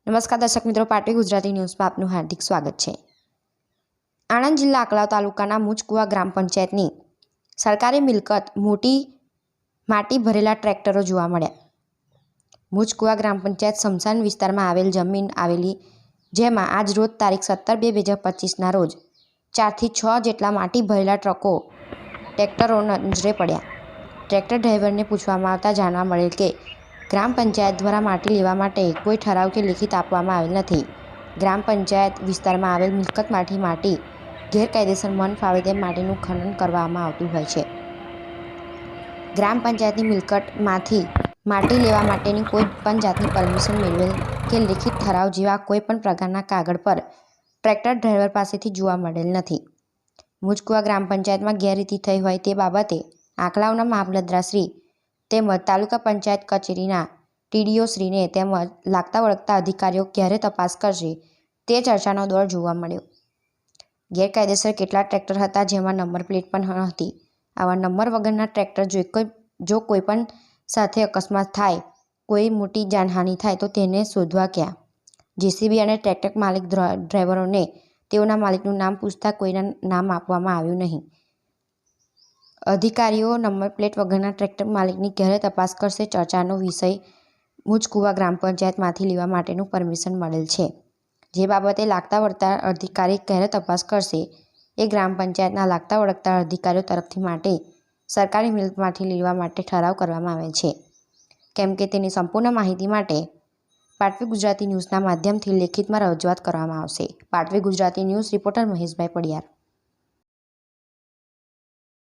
નમસ્કાર દર્શક મિત્રો, પાટવી ગુજરાતી ન્યૂઝમાં આપનું હાર્દિક સ્વાગત છે। આણંદ જિલ્લા આંકલાવ તાલુકાના મુજકુવા ગ્રામ પંચાયતની સરકારી મિલકત મોટી માટી ભરેલા ટ્રેક્ટરો જોવા મળ્યા। મુજકુવા ગ્રામ પંચાયત સ્મશાન વિસ્તારમાં આવેલ જમીન આવેલી, જેમાં આજ રોજ તારીખ 17/2/2025ના રોજ 4 થી 6 જેટલા માટી ભરેલા ટ્રેક્ટરો નજરે પડ્યા। ટ્રેક્ટર ડ્રાઈવરને પૂછવામાં આવતા જાણવા મળેલ કે ગ્રામ પંચાયત દ્વારા માટી લેવા માટે કોઈ ઠરાવ કે લેખિત આપવામાં આવેલ નથી। ગ્રામ પંચાયત વિસ્તારમાં આવેલ મિલકતમાંથી માટી ગેરકાયદેસર મન ફાવે તેમ માટીનું ખનન કરવામાં આવતું હોય છે। ગ્રામ પંચાયતની મિલકતમાંથી માટી લેવા માટેની કોઈ પણ જાતની પરમિશન મેળવેલ કે લેખિત ઠરાવ જેવા કોઈ પણ પ્રકારના કાગળ પર ટ્રેક્ટર ડ્રાઈવર પાસેથી જોવા મળેલ નથી। મુજકુવા ગ્રામ પંચાયતમાં ગેરરીતિ થઈ હોય તે બાબતે આંકલાવના મામલતદારશ્રી તેમજ તાલુકા પંચાયત કચેરીના ટીડીઓ શ્રીને તેમજ લાગતા વળગતા અધિકારીઓ ક્યારે તપાસ કરશે તે ચર્ચાનો દોર જોવા મળ્યો। ગેરકાયદેસર કેટલા ટ્રેક્ટર હતા જેમાં નંબર પ્લેટ પણ ન હતી। આવા નંબર વગરના ટ્રેક્ટર જો કોઈ પણ સાથે અકસ્માત થાય, કોઈ મોટી જાનહાનિ થાય તો તેને શોધવા ક્યાં? જેસીબી અને ટ્રેક્ટર માલિક ડ્રાઈવરોને તેઓના માલિકનું નામ પૂછતા કોઈના નામ આપવામાં આવ્યું નહીં। અધિકારીઓ નંબર પ્લેટ વગરના ટ્રેક્ટર માલિકની ક્યારે તપાસ કરશે? ચર્ચાનો વિષય મુજકુવા ગ્રામ પંચાયતમાંથી લેવા માટેનું પરમિશન મળેલ છે, જે બાબતે લાગતા વળગતા અધિકારી ક્યારે તપાસ કરશે એ ગ્રામ પંચાયતના લાગતા વળગતા અધિકારીઓ તરફથી માટે સરકારી મિલકતમાંથી લેવા માટે ઠરાવ કરવામાં આવે છે, કેમ કે તેની સંપૂર્ણ માહિતી માટે પાટવી ગુજરાતી ન્યૂઝના માધ્યમથી લેખિતમાં રજૂઆત કરવામાં આવશે। પાટવી ગુજરાતી ન્યૂઝ રિપોર્ટર મહેશભાઈ પડિયાર।